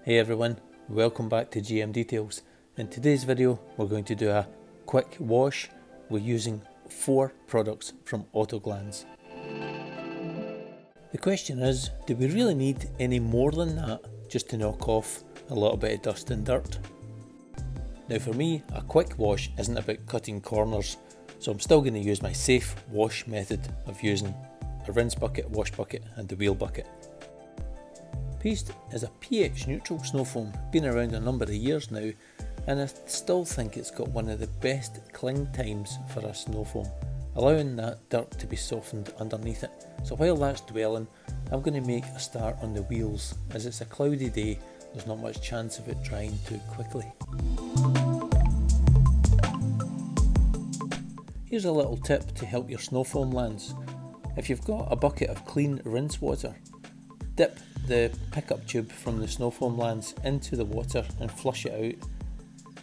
Hey everyone, welcome back to GM Details. In today's video we're going to do a quick wash. We're using 4 products from Autoglanz. The question is, do we really need any more than that just to knock off a little bit of dust and dirt? Now for me, a quick wash isn't about cutting corners, so I'm still going to use my safe wash method of using a rinse bucket, wash bucket and the wheel bucket. Paste is a pH neutral snow foam, been around a number of years now, and I still think it's got one of the best cling times for a snow foam, allowing that dirt to be softened underneath it. So while that's dwelling, I'm going to make a start on the wheels. As it's a cloudy day, there's not much chance of it drying too quickly. Here's a little tip to help your snow foam lands. If you've got a bucket of clean rinse water, dip the pickup tube from the snow foam lands into the water and flush it out.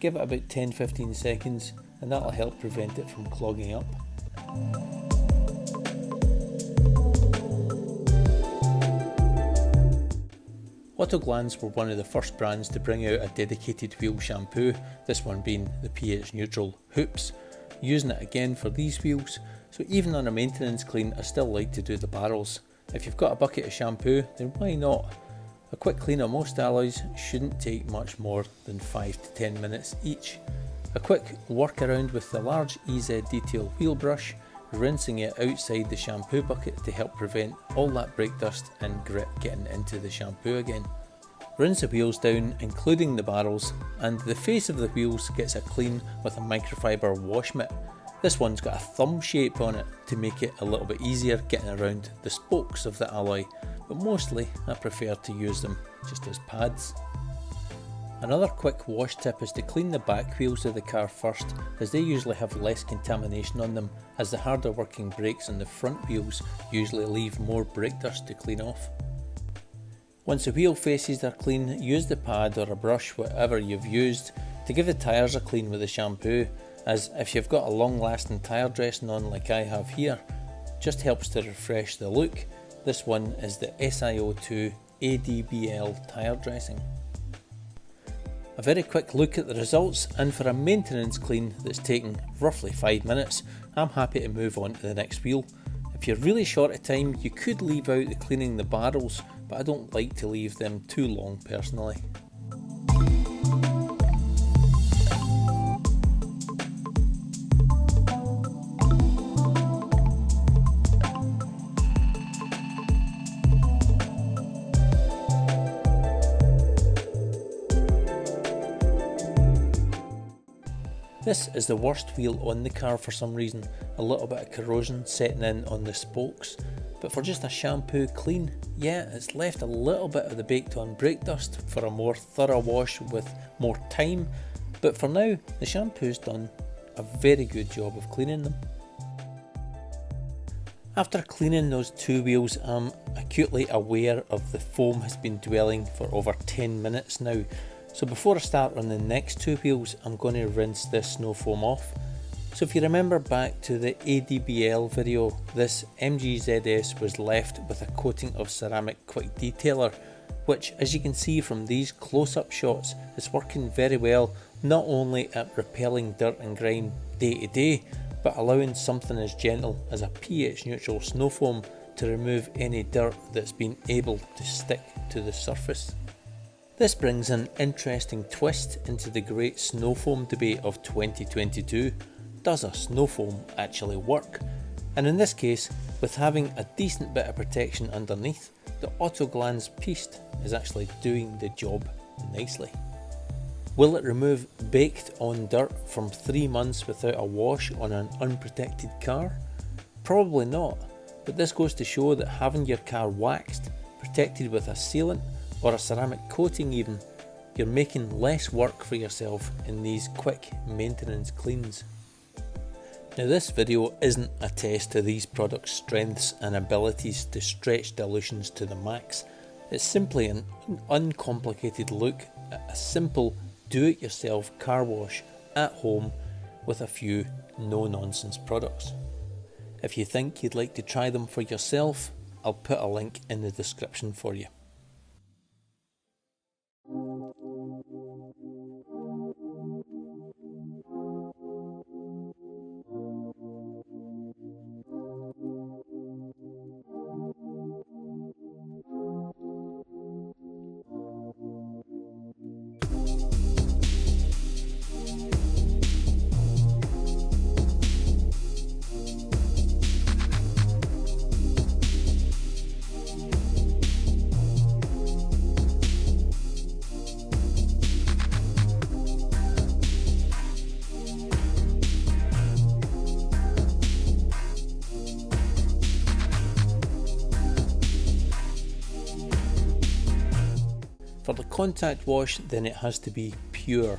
Give it about 10-15 seconds and that'll help prevent it from clogging up. Autoglanz were one of the first brands to bring out a dedicated wheel shampoo, this one being the pH neutral Hoops. Using it again for these wheels, so even on a maintenance clean I still like to do the barrels. If you've got a bucket of shampoo, then why not? A quick clean of most alloys shouldn't take much more than 5 to 10 minutes each. A quick workaround with the large EZ Detail wheel brush, rinsing it outside the shampoo bucket to help prevent all that brake dust and grit getting into the shampoo again. Rinse the wheels down, including the barrels, and the face of the wheels gets a clean with a microfiber wash mitt. This one's got a thumb shape on it to make it a little bit easier getting around the spokes of the alloy, but mostly I prefer to use them just as pads. Another quick wash tip is to clean the back wheels of the car first, as they usually have less contamination on them, as the harder working brakes on the front wheels usually leave more brake dust to clean off. Once the wheel faces are clean, use the pad or a brush, whatever you've used, to give the tyres a clean with the shampoo, as if you've got a long lasting tyre dressing on like I have here, just helps to refresh the look. This one is the SiO2 ADBL tyre dressing. A very quick look at the results, and for a maintenance clean that's taking roughly 5 minutes, I'm happy to move on to the next wheel. If you're really short of time, you could leave out the cleaning the barrels, but I don't like to leave them too long personally. This is the worst wheel on the car for some reason, a little bit of corrosion setting in on the spokes, but for just a shampoo clean, yeah, it's left a little bit of the baked on brake dust for a more thorough wash with more time, but for now the shampoo's done a very good job of cleaning them. After cleaning those 2 wheels, I'm acutely aware of the foam has been dwelling for over 10 minutes now. So before I start on the next 2 wheels, I'm going to rinse this snow foam off. So if you remember back to the ADBL video, this MGZS was left with a coating of ceramic quick detailer, which as you can see from these close-up shots is working very well, not only at repelling dirt and grime day to day, but allowing something as gentle as a pH neutral snow foam to remove any dirt that's been able to stick to the surface. This brings an interesting twist into the great snow foam debate of 2022. Does a snow foam actually work? And in this case, with having a decent bit of protection underneath, the Autoglanz Piste is actually doing the job nicely. Will it remove baked on dirt from 3 months without a wash on an unprotected car? Probably not, but this goes to show that having your car waxed, protected with a sealant, or a ceramic coating even, you're making less work for yourself in these quick maintenance cleans. Now this video isn't a test to these products' strengths and abilities to stretch dilutions to the max. It's simply an uncomplicated look at a simple do-it-yourself car wash at home with a few no-nonsense products. If you think you'd like to try them for yourself, I'll put a link in the description for you. For the contact wash, then it has to be pure.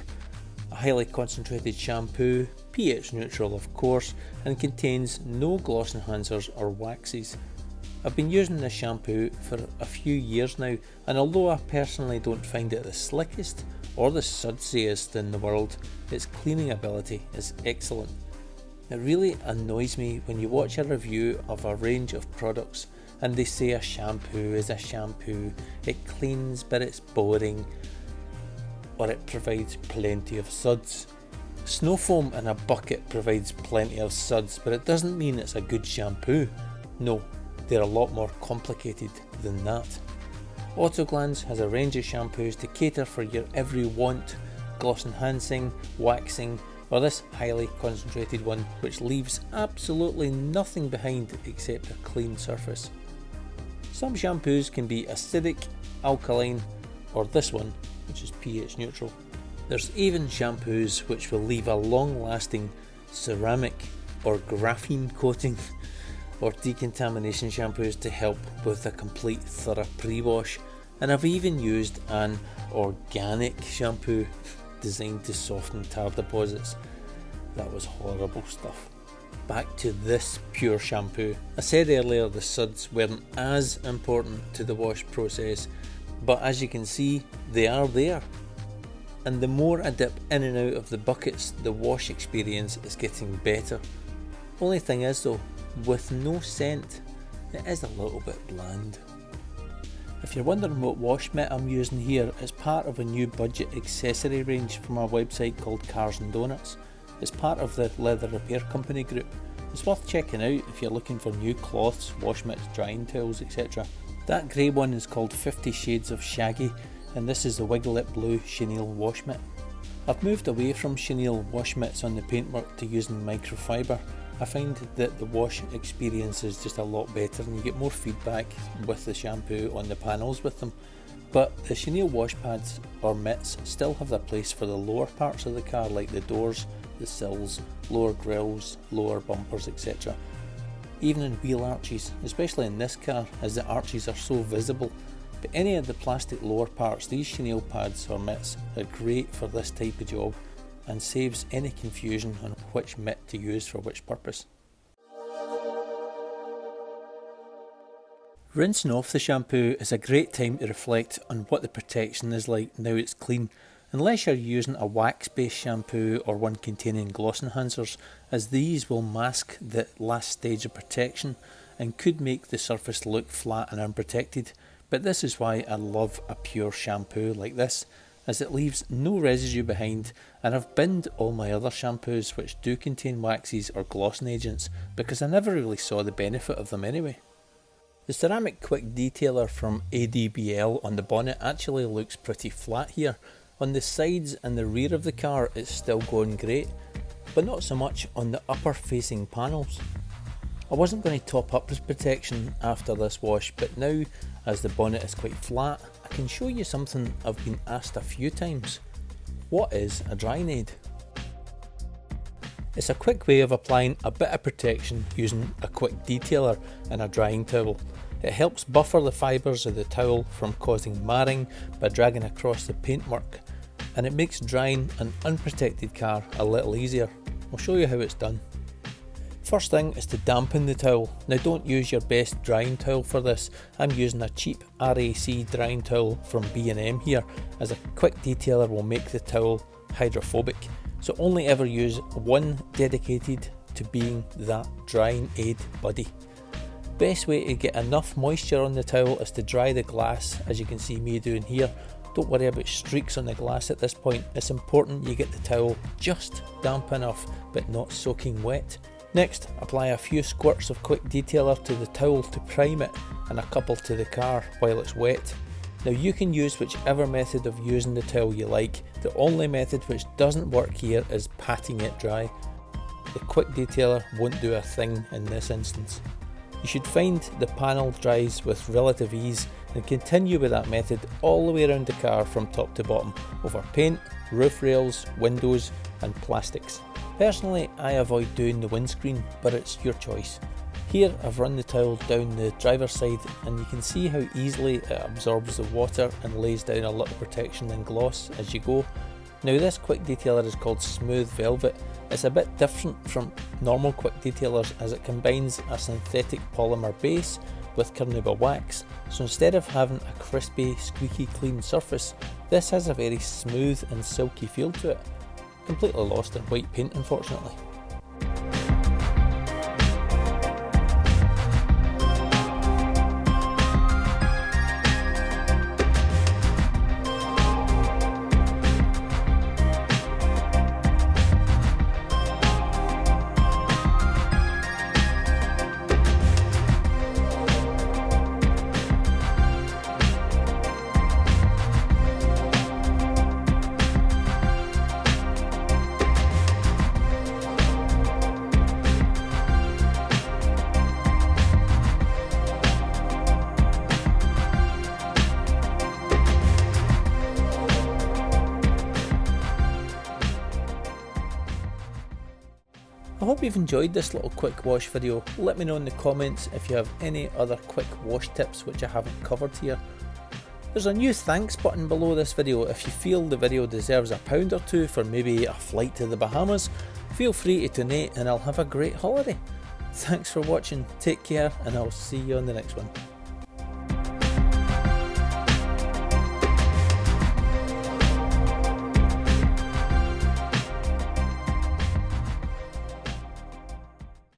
A highly concentrated shampoo, pH neutral of course, and contains no gloss enhancers or waxes. I've been using this shampoo for a few years now, and although I personally don't find it the slickest or the sudsiest in the world, its cleaning ability is excellent. It really annoys me when you watch a review of a range of products and they say a shampoo is a shampoo, it cleans but it's boring, or it provides plenty of suds. Snowfoam in a bucket provides plenty of suds, but it doesn't mean it's a good shampoo. No, they're a lot more complicated than that. Autoglanz has a range of shampoos to cater for your every want, gloss enhancing, waxing, or this highly concentrated one which leaves absolutely nothing behind except a clean surface. Some shampoos can be acidic, alkaline, or this one, which is pH neutral. There's even shampoos which will leave a long-lasting ceramic or graphene coating, or decontamination shampoos to help with a complete thorough pre-wash, and I've even used an organic shampoo designed to soften tar deposits. That was horrible stuff. Back to this pure shampoo. I said earlier the suds weren't as important to the wash process, but as you can see, they are there. And the more I dip in and out of the buckets, the wash experience is getting better. Only thing is though, with no scent, it is a little bit bland. If you're wondering what wash mitt I'm using here, it's part of a new budget accessory range from our website called Cars and Donuts. It's part of the Leather Repair Company group. It's worth checking out if you're looking for new cloths, wash mitts, drying towels, etc. That grey one is called 50 Shades of Shaggy, and this is the Wiglet Blue chenille wash mitt. I've moved away from chenille wash mitts on the paintwork to using microfiber. I find that the wash experience is just a lot better and you get more feedback with the shampoo on the panels with them. But the chenille wash pads or mitts still have their place for the lower parts of the car, like the doors, the sills, lower grills, lower bumpers, etc. Even in wheel arches, especially in this car as the arches are so visible. But any of the plastic lower parts, these chenille pads or mitts are great for this type of job and saves any confusion on which mitt to use for which purpose. Rinsing off the shampoo is a great time to reflect on what the protection is like now it's clean, unless you're using a wax-based shampoo or one containing gloss enhancers, as these will mask the last stage of protection and could make the surface look flat and unprotected. But this is why I love a pure shampoo like this, as it leaves no residue behind, and I've binned all my other shampoos which do contain waxes or glossing agents because I never really saw the benefit of them anyway. The ceramic quick detailer from ADBL on the bonnet actually looks pretty flat here. On the sides and the rear of the car it's still going great, but not so much on the upper facing panels. I wasn't going to top up this protection after this wash, but now as the bonnet is quite flat, I can show you something I've been asked a few times. What is a drying aid? It's a quick way of applying a bit of protection using a quick detailer and a drying towel. It helps buffer the fibres of the towel from causing marring by dragging across the paintwork, and it makes drying an unprotected car a little easier. I'll show you how it's done. First thing is to dampen the towel. Now don't use your best drying towel for this. I'm using a cheap RAC drying towel from B&M here, as a quick detailer will make the towel hydrophobic, so only ever use one dedicated to being that drying aid buddy. Best way to get enough moisture on the towel is to dry the glass, as you can see me doing here. Don't worry about streaks on the glass at this point. It's important you get the towel just damp enough but not soaking wet. Next, apply a few squirts of quick detailer to the towel to prime it and a couple to the car while it's wet. Now you can use whichever method of using the towel you like. The only method which doesn't work here is patting it dry. The quick detailer won't do a thing in this instance. You should find the panel dries with relative ease and continue with that method all the way around the car from top to bottom, over paint, roof rails, windows and plastics. Personally, I avoid doing the windscreen, but it's your choice. Here I've run the towel down the driver's side and you can see how easily it absorbs the water and lays down a little protection and gloss as you go. Now this quick detailer is called Smooth Velvet. It's a bit different from normal quick detailers as it combines a synthetic polymer base with carnauba wax, so instead of having a crispy, squeaky clean surface, this has a very smooth and silky feel to it. Completely lost in white paint unfortunately. I hope you've enjoyed this little quick wash video. Let me know in the comments if you have any other quick wash tips which I haven't covered here. There's a new thanks button below this video. If you feel the video deserves a £1 or £2 for maybe a flight to the Bahamas, feel free to donate and I'll have a great holiday. Thanks for watching, take care and I'll see you on the next one.